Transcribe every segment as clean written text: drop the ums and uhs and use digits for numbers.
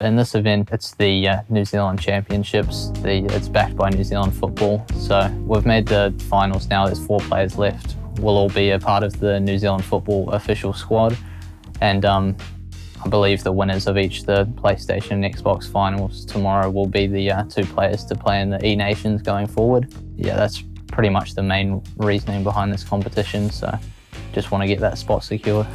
In this event, it's the New Zealand Championships. It's backed by New Zealand Football. So we've made the finals now. There's 4 players left. We'll all be a part of the New Zealand Football official squad. And I believe the winners of each the PlayStation and Xbox finals tomorrow will be the 2 players to play in the E-Nations going forward. Yeah, that's pretty much the main reasoning behind this competition. So just want to get that spot secured.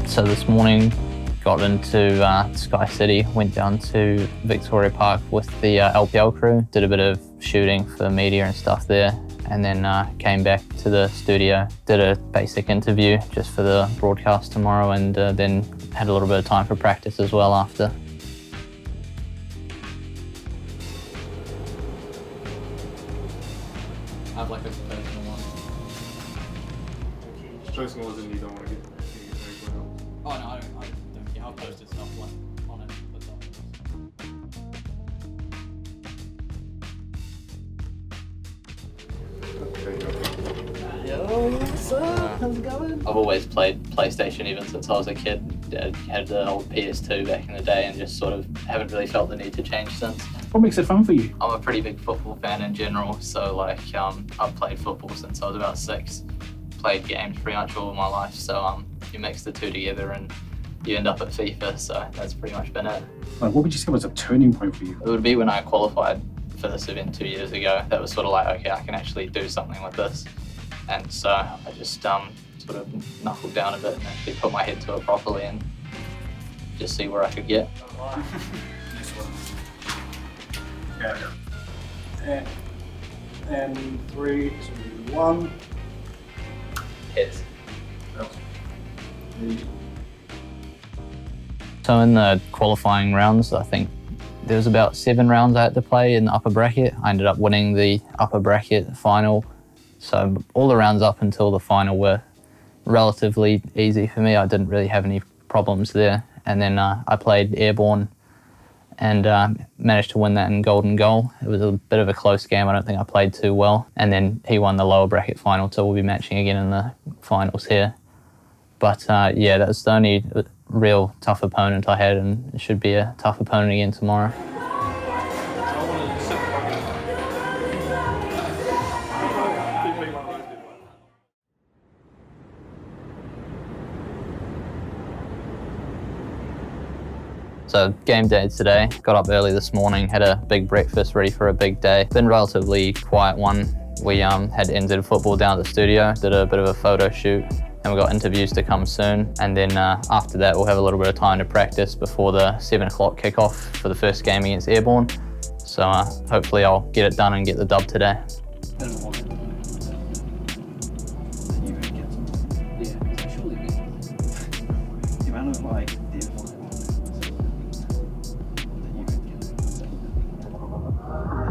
So this morning, got into Sky City, went down to Victoria Park with the LPL crew, did a bit of shooting for media and stuff there, and then came back to the studio, did a basic interview just for the broadcast tomorrow, and then had a little bit of time for practice as well after. I'd like a personal one. Personal wasn't you don't want to get everyone else. Oh no, I don't care. I'll post it stuff like on it. Yo, what's up? How's it going? I've always played PlayStation even since I was a kid. I had the old PS2 back in the day and just sort of haven't really felt the need to change since. What makes it fun for you? I'm a pretty big football fan in general, so like I've played football since I was about 6. Played games pretty much all of my life, so you mix the two together and you end up at FIFA, so that's pretty much been it. Like, what would you say was a turning point for you? It would be when I qualified for this event 2 years ago. That was sort of like, okay, I can actually do something with this. And so I just sort of knuckled down a bit and actually put my head to it properly and just see where I could get. And 3, 2, 1. Hits. So in the qualifying rounds, I think there was about 7 rounds I had to play in the upper bracket. I ended up winning the upper bracket final. So all the rounds up until the final were relatively easy for me. I didn't really have any problems there. And then I played Airborne and managed to win that in golden goal. It was a bit of a close game. I don't think I played too well. And then he won the lower bracket final, so we'll be matching again in the finals here. But yeah, that's the only real tough opponent I had, and it should be a tough opponent again tomorrow. So game day today, got up early this morning, had a big breakfast ready for a big day. Been a relatively quiet one. We had NZF football down at the studio, did a bit of a photo shoot, and we got interviews to come soon. And then after that, we'll have a little bit of time to practice before the 7 o'clock kickoff for the first game against Airborne. So hopefully I'll get it done and get the dub today.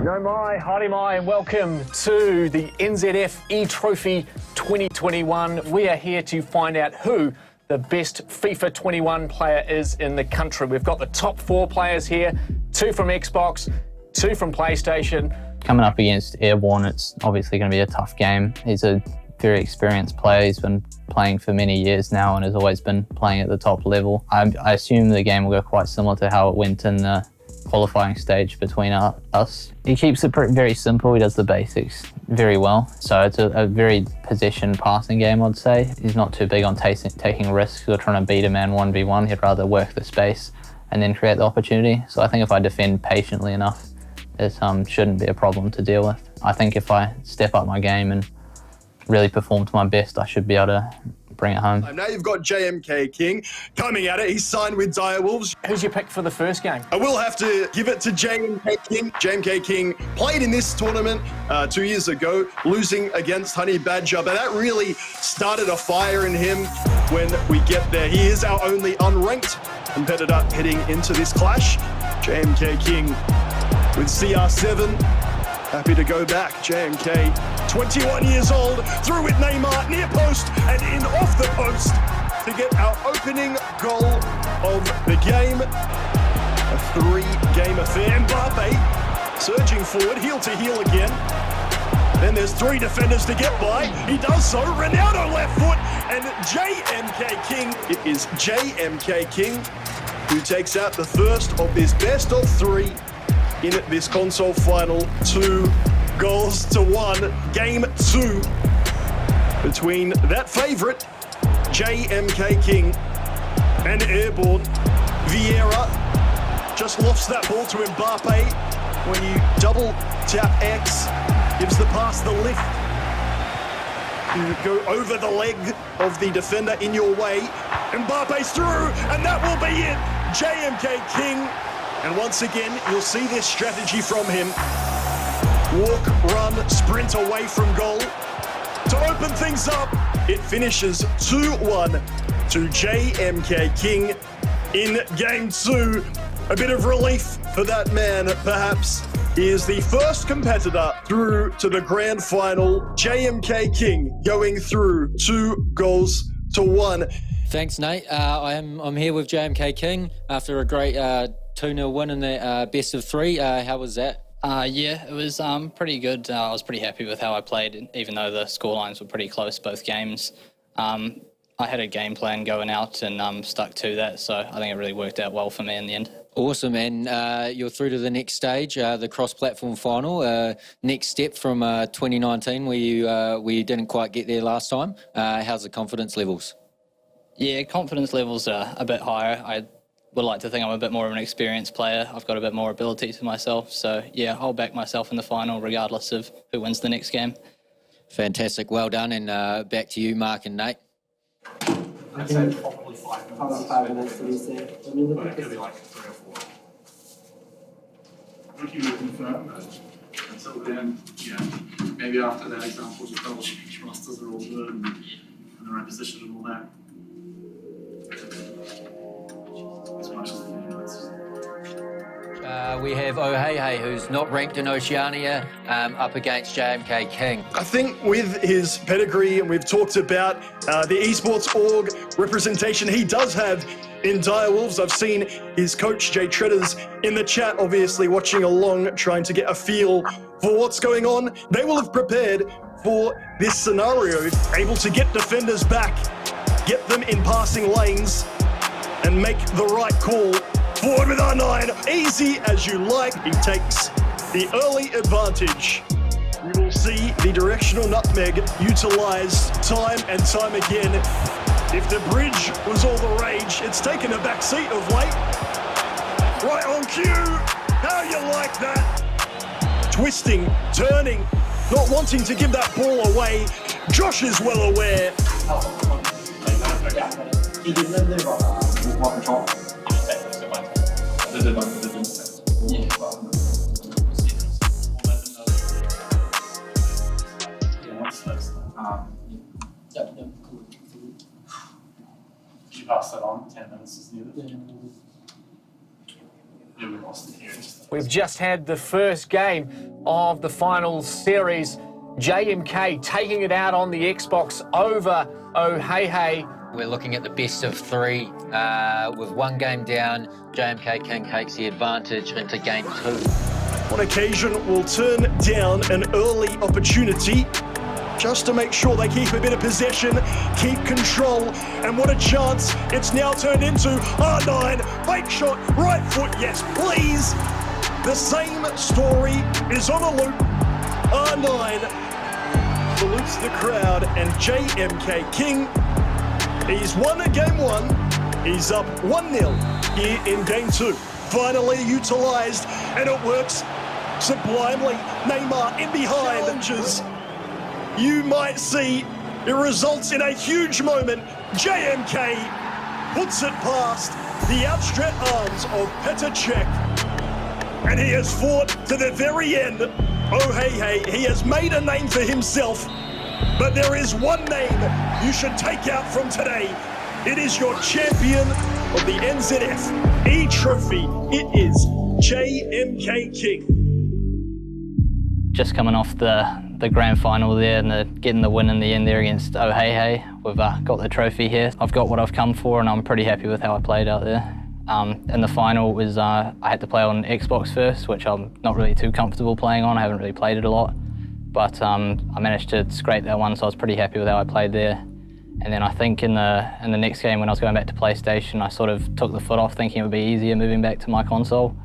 No mai, haere mai, and welcome to the NZF ETROPHY 2021. We are here to find out who the best FIFA 21 player is in the country. We've got the top 4 players here, 2 from Xbox, 2 from PlayStation. Coming up against Airborne, it's obviously going to be a tough game. He's a very experienced player. He's been playing for many years now and has always been playing at the top level. I assume the game will go quite similar to how it went in the qualifying stage between us. He keeps it very simple. He does the basics very well. So it's a very possession passing game, I'd say. He's not too big on taking risks or trying to beat a man 1v1. He'd rather work the space and then create the opportunity. So I think if I defend patiently enough, it shouldn't be a problem to deal with. I think if I step up my game and really perform to my best, I should be able to bring it home. Now you've got JMKKing coming at it. He's signed with Direwolves. Who's your pick for the first game? I will have to give it to JMKKing. JMKKing played in this tournament 2 years ago, losing against Honey Badger, but that really started a fire in him when we get there. He is our only unranked competitor heading into this clash. JMKKing with CR7. Happy to go back. JMK, 21 years old, through with Neymar, near post and in off the post to get our opening goal of the game. A 3-game affair. Mbappe surging forward, heel to heel again. Then there's 3 defenders to get by. He does so. Ronaldo left foot and JMKKing. It is JMKKing who takes out the first of this best of 3 in this console final. 2 goals to 1. Game 2 between that favourite, JMKKing, and airborne Vieira. Just lofts that ball to Mbappe. When you double tap X, gives the pass the lift. You go over the leg of the defender in your way. Mbappe's through, and that will be it. JMKKing. And once again, you'll see this strategy from him. Walk, run, sprint away from goal. To open things up, it finishes 2-1 to JMKKing in game 2. A bit of relief for that man, perhaps. He is the first competitor through to the grand final. JMKKing going through 2 goals to 1. Thanks, Nate. I'm here with JMKKing after a great 2-0 win in the best of 3. How was that? Yeah, it was pretty good. I was pretty happy with how I played, even though the scorelines were pretty close both games. I had a game plan going out and stuck to that, so I think it really worked out well for me in the end. Awesome, and you're through to the next stage, the cross-platform final. Next step from 2019, where you didn't quite get there last time. How's the confidence levels? Yeah, confidence levels are a bit higher. I would like to think I'm a bit more of an experienced player. I've got a bit more ability to myself, so yeah, I'll back myself in the final regardless of who wins the next game. Fantastic, well done, and back to you, Mark and Nate. I'd say probably 5 minutes. 5 minutes, did you say? But it could be like 3 or 4. Would you confirm that until then, yeah, maybe after that example, just double check each rosters are all good and in the right position and all that. As much as the minutes. We have O'Hei, who's not ranked in Oceania, up against JMKKing. I think with his pedigree, and we've talked about the esports org representation he does have in Direwolves. I've seen his coach, Jay Treaders, in the chat, obviously watching along, trying to get a feel for what's going on. They will have prepared for this scenario, able to get defenders back, get them in passing lanes, and make the right call. Forward with R9, easy as you like. He takes the early advantage. We will see the directional nutmeg utilised time and time again. If the bridge was all the rage, it's taken a back seat of late. Right on cue. How you like that? Twisting, turning, not wanting to give that ball away. Josh is well aware. He did live there, what control? You pass that on, 10 minutes is needed. Yeah, we lost it here. We've just had the first game of the final series. JMK taking it out on the Xbox over O'Hei. We're looking at the best of 3. With 1 game down, JMKKing takes the advantage into game 2. On occasion, will turn down an early opportunity just to make sure they keep a bit of possession, keep control, and what a chance it's now turned into. R9, fake shot, right foot, yes please. The same story is on a loop. R9 salutes the crowd, and JMKKing, he's won game 1, he's up 1-0 here in game 2. Finally utilised, and it works sublimely. Neymar in behind. Challenges. You might see it results in a huge moment. JMK puts it past the outstretched arms of Petr Cech, and he has fought to the very end. O'Hei, he has made a name for himself, but there is one name you should take out from today. It is your champion of the NZF ETROPHY. It is JMKKing. Just coming off the grand final there and getting the win in the end there against O'Hei, we've got the trophy here. I've got what I've come for, and I'm pretty happy with how I played out there. In the final, was I had to play on Xbox first, which I'm not really too comfortable playing on. I haven't really played it a lot, but I managed to scrape that one, so I was pretty happy with how I played there. And then I think in the next game, when I was going back to PlayStation, I sort of took the foot off, thinking it would be easier moving back to my console.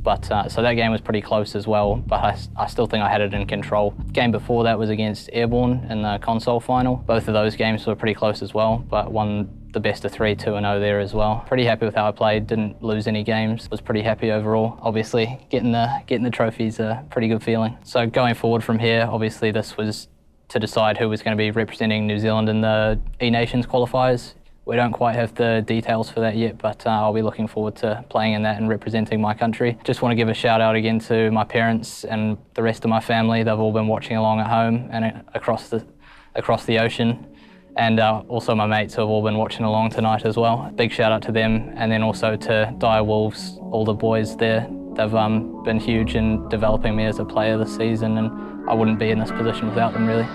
But so that game was pretty close as well, but I still think I had it in control. The game before that was against Airborne in the console final. Both of those games were pretty close as well, but won the best of 3, 2-0 there as well. Pretty happy with how I played, didn't lose any games, was pretty happy overall. Obviously, getting the trophy's a pretty good feeling. So going forward from here, obviously this was to decide who was going to be representing New Zealand in the E-Nations qualifiers. We don't quite have the details for that yet, but I'll be looking forward to playing in that and representing my country. Just want to give a shout out again to my parents and the rest of my family. They've all been watching along at home and across the ocean. And also my mates who have all been watching along tonight as well. Big shout out to them, and then also to Dire Wolves, all the boys there. They've been huge in developing me as a player this season, and I wouldn't be in this position without them really.